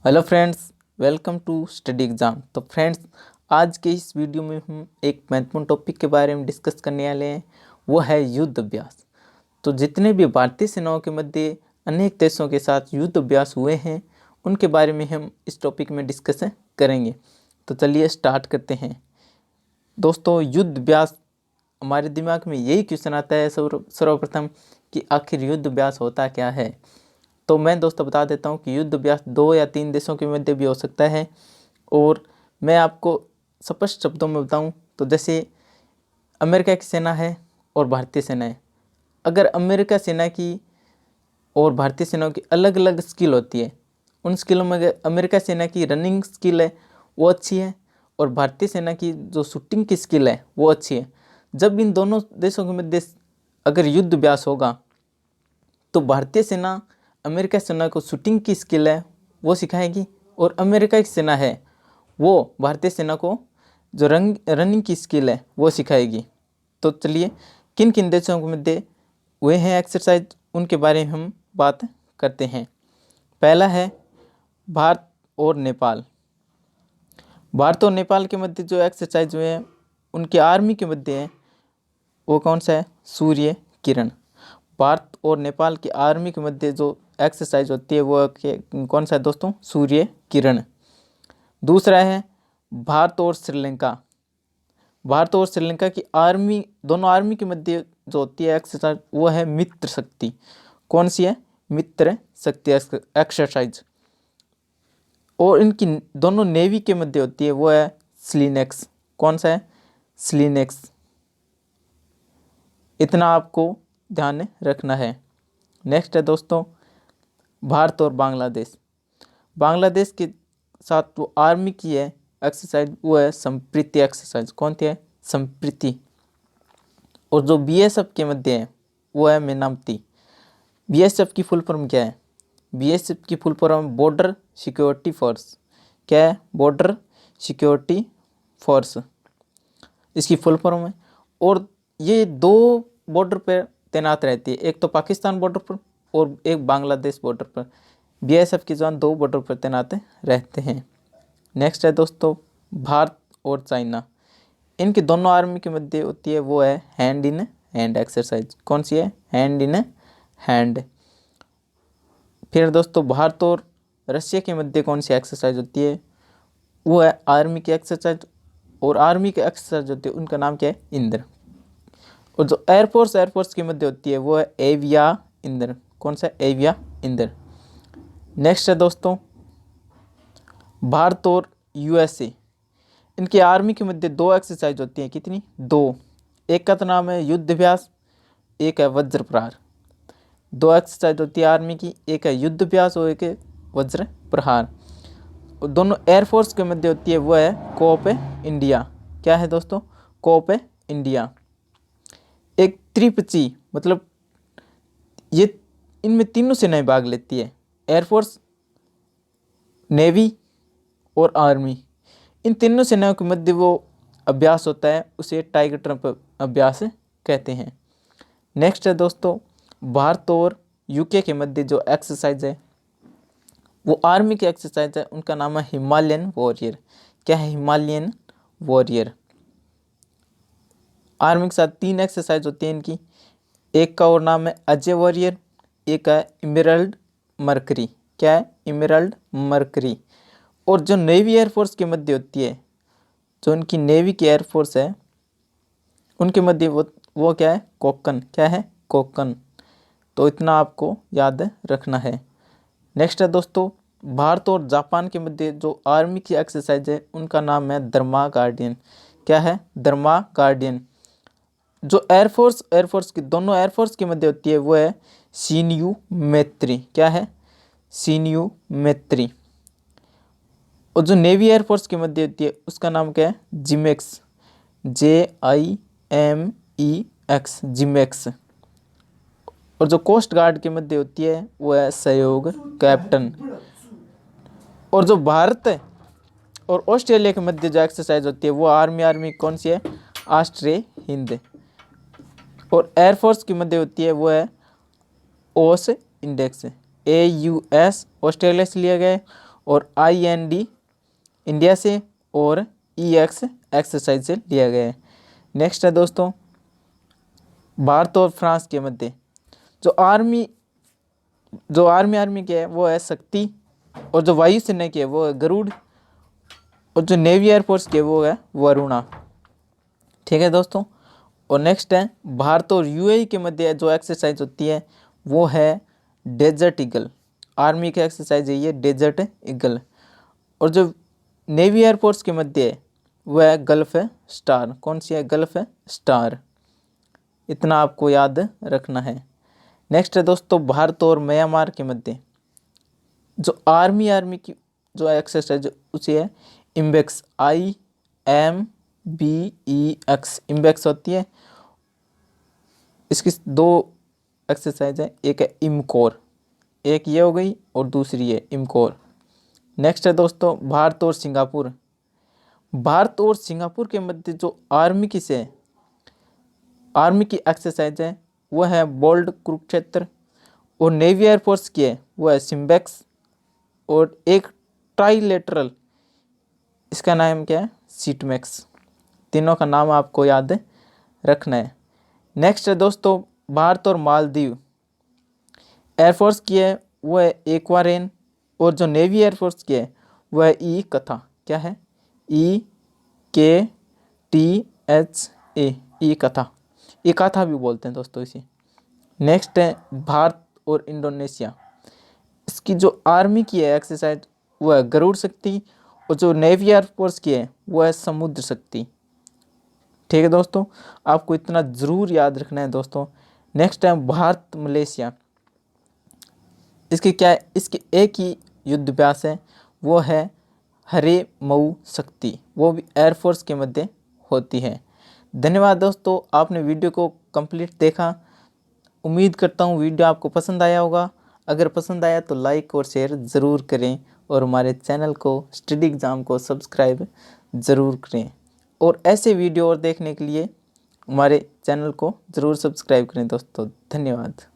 Hello friends, welcome to study exam. तो friends, आज के इस वीडियो में हम एक महत्वपूर्ण टॉपिक के बारे में डिस्कस करने वाले हैं, वो है युद्ध अभ्यास। तो जितने भी भारतीय सेनाओं के मध्य अनेक देशों के साथ युद्ध अभ्यास हुए हैं, उनके बारे में हम इस टॉपिक में डिस्कस करेंगे। तो चलिए स्टार्ट करते हैं। दोस्तों, युद्ध अभ्यास, हमारे दिमाग में यही क्वेश्चन आता है सर्वप्रथम कि आखिर युद्ध अभ्यास होता क्या है। तो मैं दोस्तों बता देता हूँ कि युद्ध अभ्यास 2 या 3 देशों के मध्य भी हो सकता है। और मैं आपको स्पष्ट शब्दों में बताऊँ तो जैसे अमेरिका की सेना है और भारतीय सेना है। अगर अमेरिका सेना की और भारतीय सेनाओं की अलग अलग स्किल होती है, उन स्किलों में अगर अमेरिका सेना की रनिंग स्किल है वो अच्छी है और भारतीय सेना की जो शूटिंग की स्किल है वो अच्छी है। जब इन दोनों देशों के मध्य अगर युद्ध अभ्यास होगा तो भारतीय सेना अमेरिका सेना को शूटिंग की स्किल है वो सिखाएगी और अमेरिका की सेना है वो भारतीय सेना को जो रनिंग की स्किल है वो सिखाएगी। तो चलिए किन किन देशों के मध्य हुए हैं एक्सरसाइज, उनके बारे में हम बात करते हैं। पहला है भारत और नेपाल। भारत और नेपाल के मध्य जो एक्सरसाइज हुए हैं उनके आर्मी के मध्य है वो कौन सा है? सूर्य किरण। भारत और नेपाल की आर्मी के मध्य जो एक्सरसाइज होती है वो कौन सा है दोस्तों? सूर्य किरण। दूसरा है भारत और श्रीलंका। भारत और श्रीलंका की आर्मी, दोनों आर्मी के मध्य जो होती है एक्सरसाइज वो है मित्र शक्ति। कौन सी है? मित्र शक्ति एक्सरसाइज। और इनकी दोनों नेवी के मध्य होती है वो है स्लिनेक्स। कौन सा है? स्लिनेक्स। इतना आपको ध्यान रखना है। नेक्स्ट है दोस्तों भारत और बांग्लादेश। बांग्लादेश के साथ वो आर्मी की है एक्सरसाइज वो है संप्रीति एक्सरसाइज। कौन सी है? संप्रीति। और जो बीएसएफ के मध्य है वो है मेनामती। बीएसएफ की फुल फॉर्म क्या है? बीएसएफ की full form border security force. क्या है? बॉर्डर सिक्योरिटी फोर्स इसकी फुल फॉर्म है। और ये दो बॉर्डर पर तैनात रहती है, एक तो पाकिस्तान बॉर्डर पर और एक बांग्लादेश बॉर्डर पर। बीएसएफ के जवान दो बॉर्डर पर तैनात रहते हैं। नेक्स्ट है दोस्तों भारत और चाइना। इनकी दोनों आर्मी के मध्य होती है वो है हैंड इन हैंड एक्सरसाइज। कौन सी है? Hand in hand. फिर दोस्तों भारत और रशिया के मध्य कौन सी एक्सरसाइज होती है? वो है आर्मी की एक्सरसाइज। और आर्मी की एक्सरसाइज होती है उनका नाम क्या है? इंद्र। और जो एयरफोर्स के मध्य होती है वो है एविया इंद्र। कौन सा? एविया इंद्र। नेक्स्ट है दोस्तों भारत और यूएसए। इनकी आर्मी के मध्य दो एक्सरसाइज होती हैं। कितनी? दो। एक का तो नाम है युद्ध अभ्यास, एक है वज्र प्रहार। दो एक्सरसाइज होती है आर्मी की, एक है युद्ध अभ्यास और एक है वज्र प्रहार। और दोनों एयरफोर्स के मध्य होती है वो है कोऑप इंडिया। क्या है दोस्तों? कोऑप इंडिया। एक त्रिपची, मतलब ये इनमें तीनों सेनाएं भाग लेती है, एयरफोर्स, नेवी और आर्मी। इन तीनों सेनाओं के मध्य वो अभ्यास होता है उसे टाइगर ट्रम्प अभ्यास कहते हैं। नेक्स्ट है दोस्तों भारत और यूके के मध्य जो एक्सरसाइज है वो आर्मी की एक्सरसाइज है, उनका नाम है हिमालयन वॉरियर। क्या है? Himalayan warrior. आर्मी के साथ तीन एक्सरसाइज होती है इनकी। एक का और नाम है अजय वॉरियर, एक है इमरल्ड मर्करी। क्या है? Emerald mercury. और जो नेवी एयरफोर्स के मध्य होती है, जो उनकी नेवी की एयरफोर्स है उनके मध्य वो क्या है? कोकन। क्या है? कोकन। तो इतना आपको याद रखना है। नेक्स्ट है दोस्तों भारत और जापान के मध्य जो आर्मी की एक्सरसाइज है उनका नाम है धर्मा गार्डियन। क्या है? धर्मा गार्डियन। जो एयरफोर्स की दोनों एयरफोर्स के मध्य होती है वो है शिनयू मैत्री। क्या है? शिनयू मैत्री। और जो नेवी एयरफोर्स के मध्य होती है उसका नाम क्या है? जिमेक्स। JIMEX, JIMEX. और जो कोस्ट गार्ड के मध्य होती है वो है सहयोग कैप्टन। और जो भारत और ऑस्ट्रेलिया के मध्य जो एक्सरसाइज होती है वो आर्मी कौन सी है? ऑस्ट्रे हिंद। और एयरफोर्स की मध्य होती है वो है ओस इंडेक्स। AUS ऑस्ट्रेलिया से लिया गया है और IND इंडिया से और EX एक्सरसाइज से लिया गया है। नेक्स्ट है दोस्तों, भारत और फ्रांस के मध्य जो आर्मी की है वो है शक्ति, और जो वायुसेना की है वो है गरुड़, और जो नेवी एयरफोर्स की है वो है वरुणा। ठीक है दोस्तों। और नेक्स्ट है भारत और UAE के मध्य जो एक्सरसाइज होती है वो है डेजर्ट ईगल। आर्मी की एक्सरसाइज है ये डेजर्ट ईगल। और जो नेवी एयरफोर्स के मध्य है वो है गल्फ स्टार। कौन सी है? Gulf star. इतना आपको याद रखना है। नेक्स्ट है दोस्तों, भारत और म्यांमार के मध्य जो आर्मी की जो एक्सरसाइज उसी है इम्बेक्स, IMBEX इम्बेक्स होती है। इसकी दो एक्सरसाइज है, एक है इमकोर, एक ये हो गई और दूसरी है इमकोर। नेक्स्ट है दोस्तों, भारत और सिंगापुर के मध्य जो आर्मी की एक्सरसाइज है वो है बोल्ड कुरुक्षेत्र, और नेवी एयरफोर्स की है वो है सिम्बेक्स, और एक ट्राइलेटरल, इसका नाम क्या है? सीटमैक्स। तीनों का नाम आपको याद रखना है। नेक्स्ट है दोस्तों, भारत और मालदीव एयरफोर्स की है वो है एक्वारेन, और जो नेवी एयरफोर्स की है वो है ई कथा। क्या है? EKTHA, ई कथा। ई कथा भी बोलते हैं दोस्तों इसे। नेक्स्ट है भारत और इंडोनेशिया, इसकी जो आर्मी की है एक्सरसाइज वो है गरुड़ शक्ति, और जो नेवी एयरफोर्स की है वो है समुद्र शक्ति। ठीक है दोस्तों, आपको इतना ज़रूर याद रखना है दोस्तों। नेक्स्ट है भारत मलेशिया, इसकी क्या है? इसकी एक ही युद्ध अभ्यास है, वो है हरे मऊ शक्ति, वो भी एयरफोर्स के मध्य होती है। धन्यवाद दोस्तों, आपने वीडियो को कंप्लीट देखा। उम्मीद करता हूँ वीडियो आपको पसंद आया होगा। अगर पसंद आया तो लाइक और शेयर ज़रूर करें, और हमारे चैनल को स्टडी एग्ज़ाम को सब्सक्राइब ज़रूर करें, और ऐसे वीडियो और देखने के लिए हमारे चैनल को ज़रूर सब्सक्राइब करें दोस्तों। धन्यवाद।